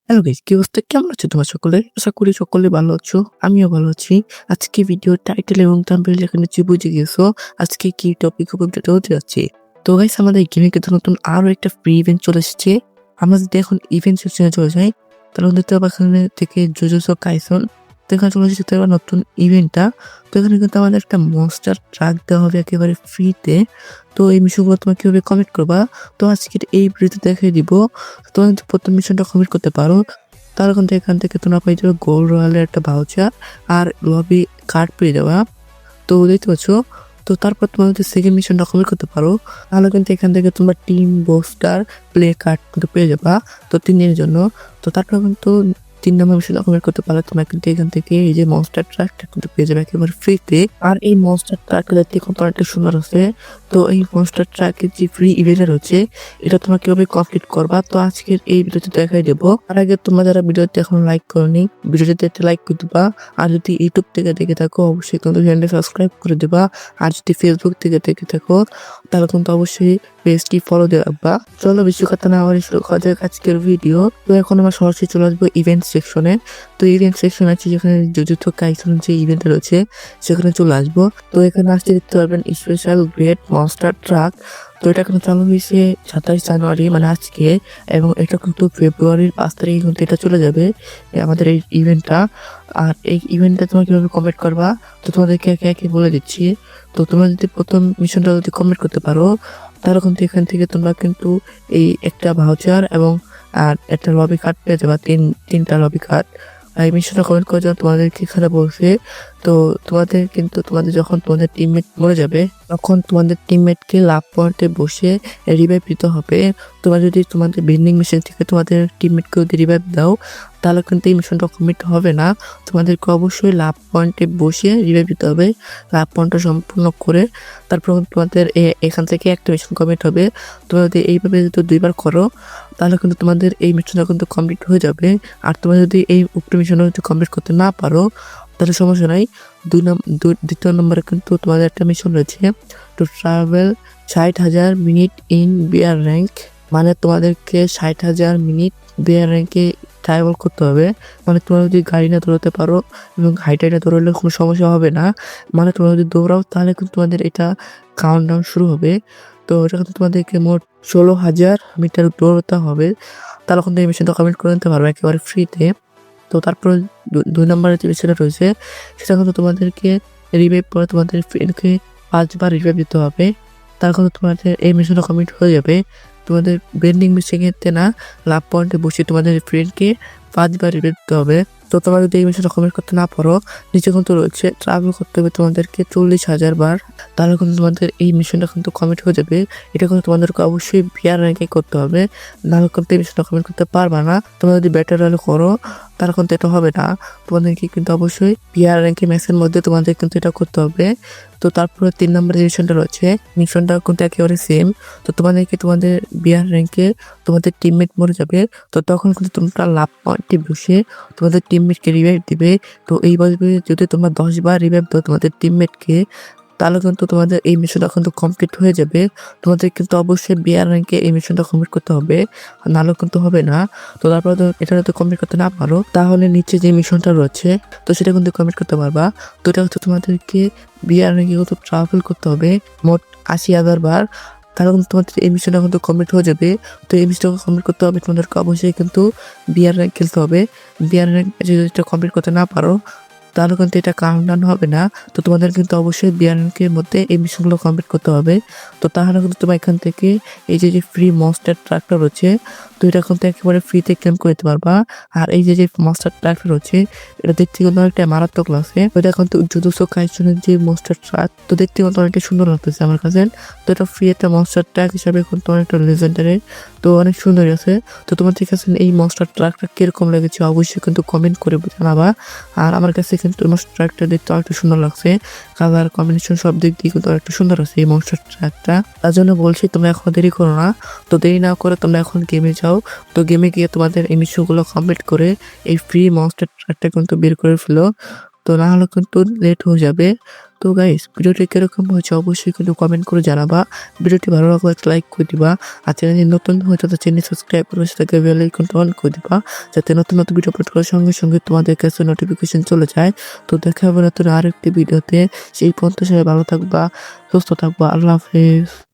Hello guys, কি অবস্থা? কেমন আছো তোমার সকলে? আশা করি সকলে ভালো আছো। আমিও ভালো আছি। আজকে ভিডিওর টাইটেল এবং থাম্বনেল যেখানে বুঝে গেছো, আজকে কি টপিক উপর ভিডিওটা হতে যাচ্ছে। তো গাইস, আমাদের গেমে কিন্তু নতুন আরো একটা ফ্রি ইভেন্ট চলে এসেছে। আমরা যদি এখন ইভেন্ট সেকশনে চলে যাই, তাহলে দেখতে পাবো এখানে থেকে জুজুৎসু কাইসেন। তো এখানে চলে এসেছে দেখতে পাবো নতুন ইভেন্টটা। তো এখানে কিন্তু আমাদের একটা মনস্টার ট্রাক দেওয়া হবে একেবারে ফ্রিতে। তো এই মিশনগুলো তোমরা কিভাবে কমপ্লিট করবা, তো আজকের এই ভিডিওতে দেখিয়ে দিব। তোমরা কিন্তু প্রথম মিশনটা কমপ্লিট করতে পারো, তাহলে কিন্তু এখান থেকে তোমরা পেয়ে যাবে গোল্ড রয়্যালের একটা ভাউচার আর লবি কার্ড পেয়ে যাবা। তো দেখতে পাচ্ছ। তো তারপর তোমরা যদি সেকেন্ড মিশনটা কমপ্লিট করতে পারো, তাহলে কিন্তু এখান থেকে তোমরা টিম বোস্টার প্লে কার্ড কিন্তু পেয়ে যাবা, তো 3 দিনের জন্য। তো তারপর কিন্তু 3 নম্বর মিশন কমপ্লিট করতে পারলে তোমরা কিন্তু এখান থেকে এই যে মনস্টার ট্রাকটা কিন্তু পেয়ে যাবে একেবারে ফ্রিতে। আর এই মনস্টার ট্রাকটা দেখতে কম্পারেটিভ সুন্দর আছে। তো এই মনস্টার ট্রাকের যে ফ্রি ইভেন্ট হচ্ছে, এটা তোমরা কিভাবে কমপ্লিট করবা, তো আজকের এই ভিডিওতে দেখাই দেবো। আর আগে তোমরা যারা ভিডিওতে এখন লাইক করনি, ভিডিওতে একটা লাইক করে দিবা। আর যদি ইউটিউব থেকে দেখে থাকো, অবশ্যই কিন্তু চ্যানেলটা সাবস্ক্রাইব করে দিবা। আর যদি ফেসবুক থেকে দেখে থাকো, তাহলে কিন্তু অবশ্যই পেজটি ফলো দিয়ে রাখবা। চলো বেশি কথা না বলে শুরু করা যাক আজকের ভিডিও। তো এখন আমরা সরাসরি চলে আসবো ইভেন্ট সেকশনে। তো ইভেন্ট সেকশন আছে যেখানে জুজুৎসু কাইসেন যে ইভেন্ট রয়েছে সেখানে চলে আসবো। তো এখানে আসতে দেখতে পারবেন স্পেশাল গ্রেট মনস্টার ট্রাক। তো এটা কিন্তু চালু হয়েছে 27 জানুয়ারি, মানে আজকে। এবং এটা কিন্তু ফেব্রুয়ারির 5 তারিখে কিন্তু এটা চলে যাবে আমাদের এই ইভেন্টটা। আর এই ইভেন্টটা তোমরা কিভাবে কমপ্লিট করবা, তো তোমাদেরকে একে একে বলে দিচ্ছি। তো তোমরা যদি প্রথম মিশনটা যদি কমপ্লিট করতে পারো, তাহলে কিন্তু এখান থেকে তোমরা কিন্তু এই একটা ভাউচার এবং আর একটা লবি কার্ড পেয়ে যাবা, তিনটা লবি কার্ড। এই মিশনটা কমপ্লিট করার জন্য তোমাদেরকে এখানে বলছে। তো তোমাদের কিন্তু তোমাদের যখন তোমাদের টিমমেট মরে যাবে, তখন তোমাদের টিমমেটকে লাভ পয়েন্টে বসে রিভাইভ দিতে হবে। তোমরা যদি তোমাদের বেন্ডিং মেশিন থেকে তোমাদের টিমমেটকে যদি রিভাইভ দাও, তাহলে কিন্তু এই মিশনটা কমপ্লিট হবে না। তোমাদেরকে অবশ্যই লাভ পয়েন্টে বসে রিভাইভ দিতে হবে। লাভ পয়েন্টটা সম্পূর্ণ করে তারপর তোমাদের এখান থেকে একটা মিশন কমপ্লিট হবে। তোমরা যদি এইভাবে যদি 2বার করো, তাহলে কিন্তু তোমাদের এই মিশনটা কিন্তু কমপ্লিট হয়ে যাবে। আর তোমরা যদি এই উপরে মিশনটা যদি কমপ্লিট করতে না পারো, তাহলে সমস্যা নাই। দ্বিতীয় নম্বরে কিন্তু তোমাদের একটা মিশন রয়েছে, টু ট্রাভেল 60,000 মিনিট ইন বিয়ার র্যাঙ্ক। মানে তোমাদেরকে 60,000 মিনিট বিয়ার র্যাঙ্কে ট্রাভেল করতে হবে। মানে তোমরা যদি গাড়ি না দৌড়াতে পারো এবং হাইটে দৌড়ালে কোনো সমস্যা হবে না। মানে তোমরা যদি দৌড়াও, তাহলে কিন্তু তোমাদের এটা কাউন্টডাউন শুরু হবে। তো এটা কিন্তু তোমাদেরকে মোট 16,000 মিটার দৌড়াতে হবে। তাহলে কিন্তু এই মিশনটা কমপ্লিট করে নিতে পারবে একেবারে ফ্রিতে। তো তারপর 2 নম্বরের যে বিষয়টা রয়েছে, সেটা কিন্তু তোমাদেরকে রিভাইভ করে তোমাদের ফ্রেন্ডকে 5বার রিভাইভ দিতে হবে। তার কিন্তু তোমাদের এই মিশনটা কমপ্লিট হয়ে যাবে। তোমাদের বেন্ডিং মেশিনেতে না, লাভ পয়েন্টে বসে তোমাদের ফ্রেন্ডকে 5বার রিভাইভ দিতে হবে। তো তোমরা যদি এই মিশনটা কমপ্লিট করতে না পারো, নিচে কিন্তু রয়েছে ট্রাভেল করতে হবে তোমাদেরকে 40,000 বার। তাহলে কিন্তু তোমাদের এই মিশনটা কিন্তু কমপ্লিট হয়ে যাবে। এটা কিন্তু তোমাদেরকে অবশ্যই বিয়ার র্যাঙ্কে করতে হবে, নাহলে কিন্তু এই মিশনটা কমপ্লিট করতে পারবা না। তোমরা যদি ব্যাটার রয়্যাল করো, তাহলে কিন্তু এটা হবে না। তোমাদেরকে কিন্তু অবশ্যই বিয়ার র্যাঙ্কে ম্যাচের মধ্যে তোমাদের কিন্তু এটা করতে হবে। তো তারপরে 3 নম্বরের যে মিশনটা রয়েছে, মিশনটা কিন্তু একেবারে সেম। তো তোমাদেরকে তোমাদের বিয়ার র্যাঙ্কে তোমাদের টিমমেট মরে যাবে, তো তখন কিন্তু তোমরা লাভ পয়েন্টে বসে তোমাদের টিমমেটকে রিভাইভ দিবে। তো এইভাবে যদি তোমরা 10বার রিভাইভ দাও তোমাদের টিমমেটকে, তাহলে কিন্তু তোমাদের এই মিশনটা কিন্তু কমপ্লিট হয়ে যাবে। তোমাদের কিন্তু অবশ্যই বিয়ার র্যাঙ্কে এই মিশনটা কমপ্লিট করতে হবে, নাহলে কিন্তু হবে না। তো তারপর এটা যদি কমপ্লিট করতে না পারো, তাহলে নিচে যে মিশনটা রয়েছে, তো সেটা কিন্তু কমপ্লিট করতে পারবা। তো এটা হচ্ছে তোমাদেরকে বিয়ার র্যাঙ্কে কিন্তু ট্রাভেল করতে হবে মোট 80,000 বার। তাহলে কিন্তু তোমাদের এই মিশনটা কিন্তু কমপ্লিট হয়ে যাবে। তো এই মিশনটা কমপ্লিট করতে হবে তোমাদেরকে অবশ্যই কিন্তু বিয়ার র্যাঙ্ক খেলতে হবে। বিয়ার র্যাঙ্ক যদি এটা কমপ্লিট করতে না পারো, তাহলে কিন্তু এটা কাউন্টডাউন হবে না। তো তোমাদের কিন্তু অবশ্যই বিয়ারের মধ্যে এই মিশনগুলো কমপ্লিট করতে হবে। তো তাহলে কিন্তু তোমরা এখান থেকে এই যে ফ্রি মনস্টার ট্রাকটা রয়েছে, তো এটা কিন্তু একেবারে ফ্রিতে ক্লেম করে দিতে পারবা। আর এই যে মনস্টার ট্রাকটা রয়েছে, এটা দেখতে কিন্তু অনেকটা মারাত্মক লাগছে। এটা কিন্তু জুজুৎসু কাইসেনের যে মনস্টার ট্রাক, তো দেখতে কিন্তু অনেকটা সুন্দর লাগতেছে আমার কাছে। তো এটা ফ্রি একটা মনস্টার ট্রাক হিসাবে কিন্তু অনেকটা লেজেন্ডারি, তো অনেক সুন্দর আছে। তো তোমাদের কাছে এই মনস্টার ট্রাকটা কিরকম লেগেছে অবশ্যই কিন্তু কমেন্ট করে জানাবা। আর আমার কাছে কিন্তু মনস্টার ট্রাকটা দেখতে অনেকটা সুন্দর লাগছে, কালার কম্বিনেশন সব দিক দিয়ে কিন্তু অনেকটা সুন্দর আছে এই মনস্টার ট্রাকটা। তার জন্য বলছি তোমরা এখন দেরি করো না। তো দেরি না করে তোমরা এখন গেমে যাও। তো গেমে গিয়ে তোমাদের এই মিশনগুলো কমপ্লিট করে এই ফ্রি মনস্টার ট্রাকটা কিন্তু বের করে ফেলো। তো না হলে কিন্তু লেট হয়ে যাবে। তো গাইস ভিডিওটি কিরকম হয়েছে অবশ্যই কিন্তু কমেন্ট করে জানাবা। ভিডিওটি ভালো লাগলে একটা লাইক করে দিবা। আর চ্যানেলে নতুন হয়ে তো চ্যানেল সাবস্ক্রাইব করে সেটাকে বেল আইকনটা অন করে দিবা, যাতে নতুন নতুন ভিডিও আপলোড করার সঙ্গে সঙ্গে তোমাদের কাছে নোটিফিকেশন চলে যায়। তো দেখা হবে নতুন আরেকটি ভিডিওতে। সেই পর্যন্ত সবাই ভালো থাকবা, সুস্থ থাকবা। আল্লাহ হাফেজ।